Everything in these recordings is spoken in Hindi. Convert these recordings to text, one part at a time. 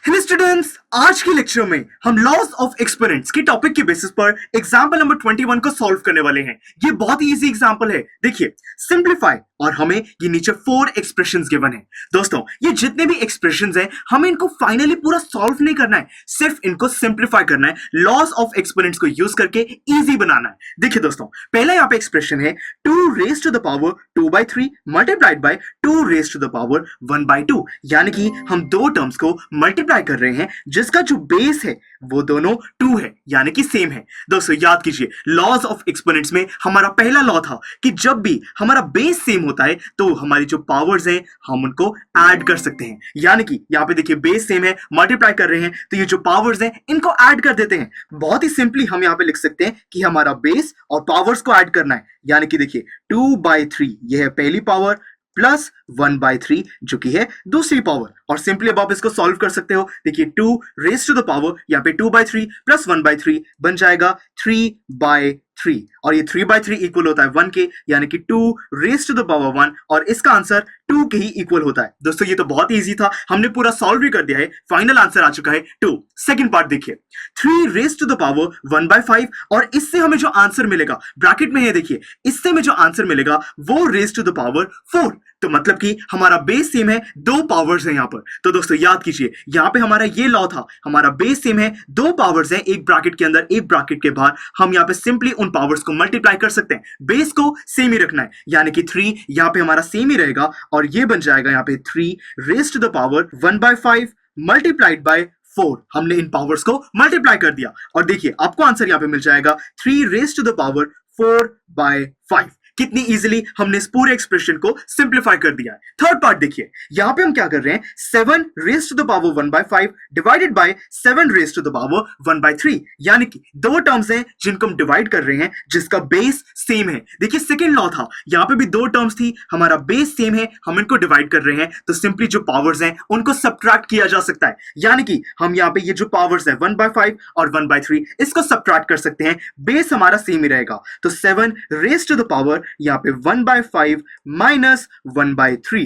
हेलो स्टूडेंट्स, आज के लेक्चर में हम लॉज ऑफ एक्सपोनेंट्स के टॉपिक के बेसिस पर एग्जांपल नंबर 21 को सॉल्व करने वाले हैं। ये बहुत ही इजी एग्जांपल है। देखिए, सिंपलीफाई और हमें ये नीचे 4 एक्सप्रेशंस गिवन है। दोस्तों, ये जितने भी एक्सप्रेशंस हैं, हमें इनको फाइनली पूरा सॉल्व नहीं करना है, सिर्फ इनको सिंपलीफाई करना है, लॉज ऑफ एक्सपोनेंट्स को यूज करके इजी बनाना है। देखिए दोस्तों, पहला यहाँ पे एक्सप्रेशन है 2 raise to the power 2/3 multiplied by 2 raise to the power 1/2, यानी कि हम दो टर्म्स को मल्टीप्लाई कर रहे हैं जिसका जो बेस है वो दोनों 2 है, यानी कि सेम है। दोस्तों याद कीजिए, लॉज ऑफ एक्सपोनेंट्स में हमारा पहला लॉ था कि जब भी हमारा बेस सेम होता है तो हमारी जो पावर्स हैं हम उनको ऐड कर सकते हैं। यानी कि यहाँ पे देखिए, बेस सेम है, मल्टीप्लाई कर रहे हैं तो ये जो पावर्स हैं इनको ऐड कर देते हैं। बहुत ही सिंपली हम यहाँ पे लिख सकते हैं कि हमारा बेस और पावर्स को ऐड करना है। यानी कि देखिए 2/3 ये है पहली पावर प्लस 1/3 जो कि है दूसरी पावर, और सिंपली अब आप इसको सॉल्व कर सकते हो। देखिए 2 रेज टू द पावर, यहाँ पे 2/3 प्लस 1/3 बन जाएगा 3/3, और ये 3/3 इक्वल होता है 1 के, यानी कि 2 रेज टू द पावर 1, और इसका आंसर 2 के ही इक्वल होता है। दोस्तों ये तो बहुत इजी था, हमने पूरा सॉल्व भी कर दिया है, फाइनल आंसर आ चुका है 2। सेकंड पार्ट देखिए, 3 रेज टू द पावर 1/5, और इससे हमें जो आंसर मिलेगा, ब्रैकेट में है देखिए, इससे हमें जो आंसर मिलेगा वो रेज टू द पावर 4। तो मतलब कि हमारा बेस सेम है, दो पावर्स हैं यहाँ पर। तो दोस्तों याद कीजिए, यहाँ पे हमारा ये लॉ था, हमारा बेस सेम है, दो पावर्स हैं, एक ब्रैकेट के अंदर एक ब्रैकेट के बाहर। हम यहाँ पे सिंपली उन पावर्स को मल्टीप्लाई कर सकते हैं, बेस को सेम ही रखना है, यानी कि 3 यहाँ पे हमारा सेम ही रहेगा, और ये बन जाएगा यहाँ पे 3 raise to the power 1/5 multiplied by 4। हमने इन पावर्स को मल्टीप्लाई कर दिया, और देखिए आपको आंसर यहाँ पे मिल जाएगा 3 रेज टू द पावर 4/5। कितनी इजीली हमने इस पूरे एक्सप्रेशन को सिंपलीफाई कर दिया है। थर्ड पार्ट देखिए, यहां पे हम क्या कर रहे हैं, 7 raise to the power 1/5 divided by 7 raise to the power 1/3, यानी कि दो टर्म्स हैं जिनको हम डिवाइड कर रहे हैं जिसका बेस सेम है। देखिए सेकंड लॉ था, यहां पे भी दो टर्म्स थी, हमारा बेस सेम है, हम इनको डिवाइड कर रहे हैं, तो सिंपली जो पावर्स हैं उनको सब्ट्रैक्ट किया जा सकता है। यानी कि हम यहाँ पे ये जो पावर्स है 1/5 और 1/3 इसको सब्ट्रैक्ट कर सकते हैं, बेस हमारा सेम ही रहेगा। तो 7 रेज टू द पावर यहाँ पे 1/5 माइनस 1/3।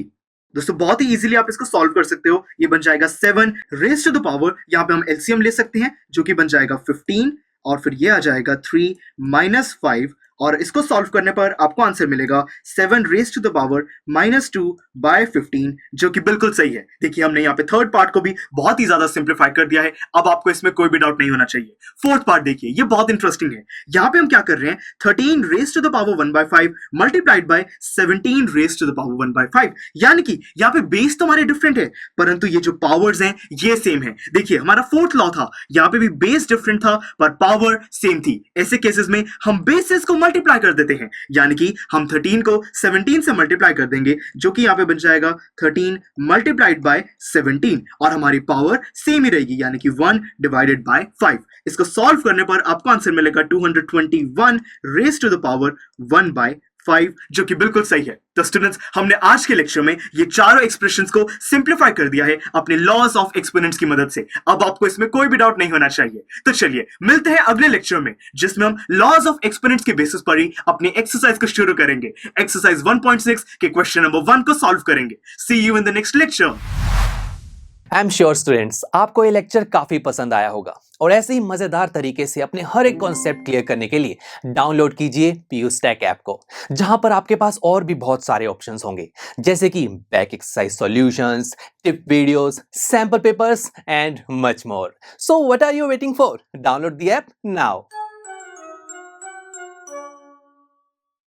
दोस्तों बहुत ही इजीली आप इसको सॉल्व कर सकते हो, ये बन जाएगा 7 रेज टू द पावर, यहाँ पे हम एलसीएम ले सकते हैं जो कि बन जाएगा 15, और फिर ये आ जाएगा 3 माइनस 5, और इसको सॉल्व करने पर आपको आंसर मिलेगा 7 रेज टू द पावर -2/15, जो कि बिल्कुल सही है। देखिए हमने यहाँ पे थर्ड पार्ट को भी बहुत ही ज्यादा सिंप्लीफाई कर दिया है, अब आपको इसमें कोई भी डाउट नहीं होना चाहिए। फोर्थ पार्ट देखिए, ये बहुत इंटरेस्टिंग है। यहाँ पे हम क्या कर रहे हैं, 13 raise to the power 1/5 multiplied by 17 raise to the power 1/5, यानी कि यहाँ पे बेस तो हमारे डिफरेंट है परंतु ये जो पावर्स हैं ये सेम है। देखिए हमारा फोर्थ लॉ था, यहाँ पे भी बेस डिफरेंट था पर पावर सेम थी। ऐसे केसेस में हम बेसिस को मल्टीप्लाई कर देते हैं, यानी कि हम 13 को 17 से मल्टीप्लाई कर देंगे, जो कि यहां पे बन जाएगा 13 मल्टीप्लाइड बाय 17, और हमारी पावर सेम ही रहेगी, यानी कि 1 डिवाइडेड बाय 5। इसको सॉल्व करने पर आपको आंसर मिलेगा 221 रेज टू द पावर 1/5, जो कि बिल्कुल सही है। तो स्टूडेंट्स, हमने आज के लेक्चर में ये चारों एक्सप्रेशंस को सिंपलीफाई कर दिया है अपने लॉज ऑफ एक्सपोनेंट्स की मदद से। अब आपको इसमें कोई भी डाउट नहीं होना चाहिए। तो चलिए मिलते हैं अगले लेक्चर में, जिसमें हम लॉज ऑफ एक्सपोनेंट्स के बेसिस पर ही अपनी एक्सरसाइज को शुरू करेंगे। एक्सरसाइज 1.6 के क्वेश्चन नंबर 1 को सॉल्व करेंगे। See you in the next lecture. I am sure students, आपको ये लेक्चर काफी पसंद आया होगा, और ऐसे ही मजेदार तरीके से अपने हर एक कॉन्सेप्ट क्लियर करने के लिए डाउनलोड कीजिए PUStack ऐप को, जहां पर आपके पास और भी बहुत सारे ऑप्शंस होंगे, जैसे कि back exercise solutions, tip videos, sample papers and much more. So what are you waiting for? Download the app now.